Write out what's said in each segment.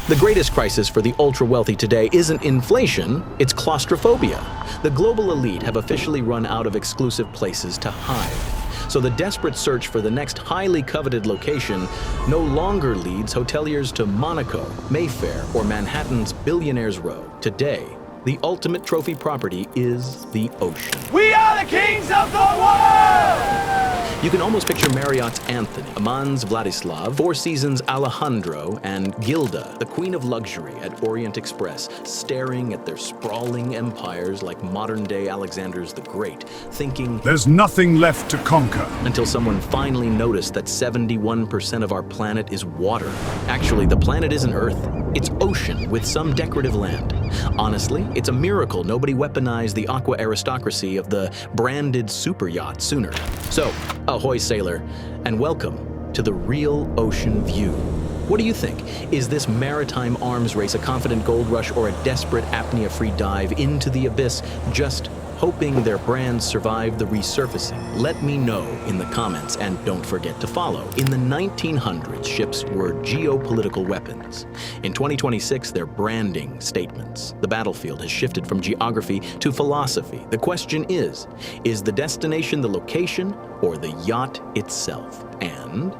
The greatest crisis for the ultra-wealthy today isn't inflation, it's claustrophobia. The global elite have officially run out of exclusive places to hide. So the desperate search for the next highly coveted location no longer leads hoteliers to Monaco, Mayfair, or Manhattan's Billionaires Row. Today, the ultimate trophy property is the ocean. We are the kings of the world! You can almost picture Marriott's Anthony, Aman's Vladislav, Four Seasons' Alejandro, and Gilda, the queen of luxury at Orient Express, staring at their sprawling empires like modern-day Alexander's the Great, thinking, there's nothing left to conquer. Until someone finally noticed that 71% of our planet is water. Actually, the planet isn't Earth, it's ocean with some decorative land. Honestly, it's a miracle nobody weaponized the aqua aristocracy of the branded superyacht sooner. So, ahoy sailor, and welcome to the real ocean view. What do you think? Is this maritime arms race a confident gold rush or a desperate apnea-free dive into the abyss, just hoping their brands survive the resurfacing? Let me know in the comments, and don't forget to follow. In the 1900s, ships were geopolitical weapons. In 2026, they're branding statements. The battlefield has shifted from geography to philosophy. The question is the destination the location or the yacht itself? And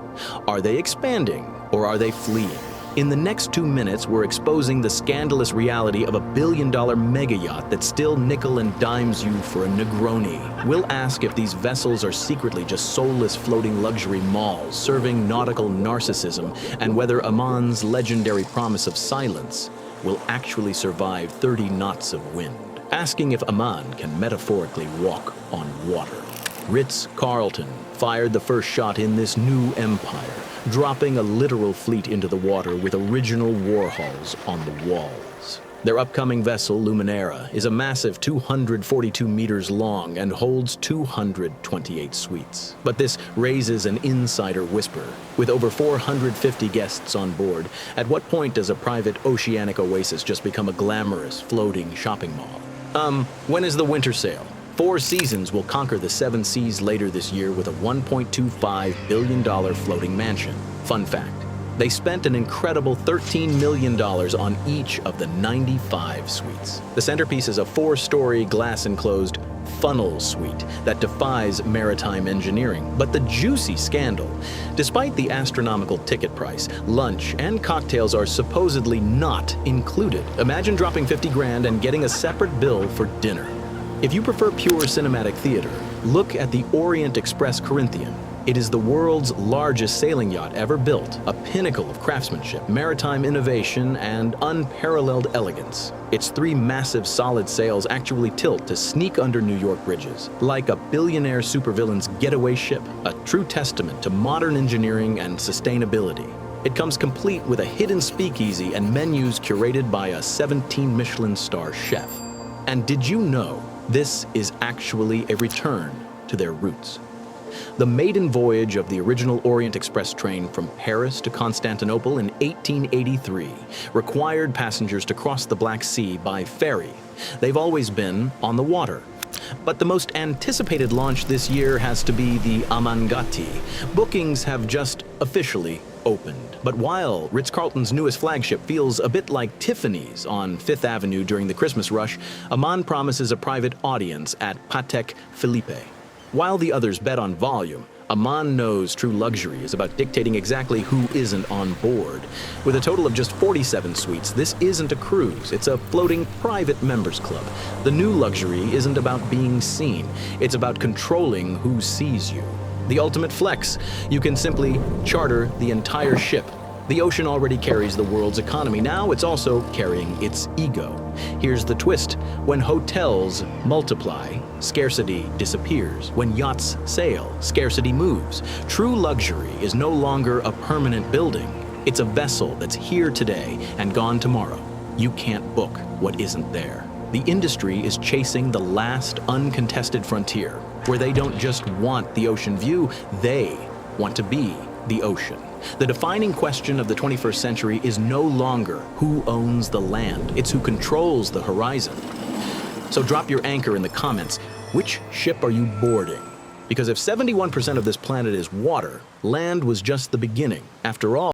are they expanding or are they fleeing? In the next 2 minutes, we're exposing the scandalous reality of a billion-dollar mega yacht that still nickel and dimes you for a Negroni. We'll ask if these vessels are secretly just soulless floating luxury malls serving nautical narcissism, and whether Aman's legendary promise of silence will actually survive 30 knots of wind. Asking if Aman can metaphorically walk on water. Ritz-Carlton fired the first shot in this new empire, dropping a literal fleet into the water with original war hulls on the walls. Their upcoming vessel, Luminera, is a massive 242 meters long and holds 228 suites. But this raises an insider whisper. With over 450 guests on board, at what point does a private oceanic oasis just become a glamorous, floating shopping mall? When is the winter sale? Four Seasons will conquer the 7 seas later this year with a $1.25 billion floating mansion. Fun fact, they spent an incredible $13 million on each of the 95 suites. The centerpiece is a 4-story glass-enclosed funnel suite that defies maritime engineering. But the juicy scandal, despite the astronomical ticket price, lunch and cocktails are supposedly not included. Imagine dropping 50 grand and getting a separate bill for dinner. If you prefer pure cinematic theater, look at the Orient Express Corinthian. It is the world's largest sailing yacht ever built, a pinnacle of craftsmanship, maritime innovation, and unparalleled elegance. Its 3 massive solid sails actually tilt to sneak under New York bridges, like a billionaire supervillain's getaway ship, a true testament to modern engineering and sustainability. It comes complete with a hidden speakeasy and menus curated by a 17 Michelin star chef. And did you know this is actually a return to their roots? The maiden voyage of the original Orient Express train from Paris to Constantinople in 1883 required passengers to cross the Black Sea by ferry. They've always been on the water. But the most anticipated launch this year has to be the Amangati. Bookings have just officially opened. But while Ritz-Carlton's newest flagship feels a bit like Tiffany's on 5th Avenue during the Christmas rush, Aman promises a private audience at Patek Philippe. While the others bet on volume, Aman knows true luxury is about dictating exactly who isn't on board. With a total of just 47 suites, this isn't a cruise, it's a floating private members club. The new luxury isn't about being seen, it's about controlling who sees you. The ultimate flex, you can simply charter the entire ship. The ocean already carries the world's economy. Now it's also carrying its ego. Here's the twist. When hotels multiply, scarcity disappears. When yachts sail, scarcity moves. True luxury is no longer a permanent building. It's a vessel that's here today and gone tomorrow. You can't book what isn't there. The industry is chasing the last uncontested frontier, where they don't just want the ocean view, they want to be the ocean. The defining question of the 21st century is no longer who owns the land, it's who controls the horizon. So drop your anchor in the comments. Which ship are you boarding? Because if 71% of this planet is water, land was just the beginning. After all,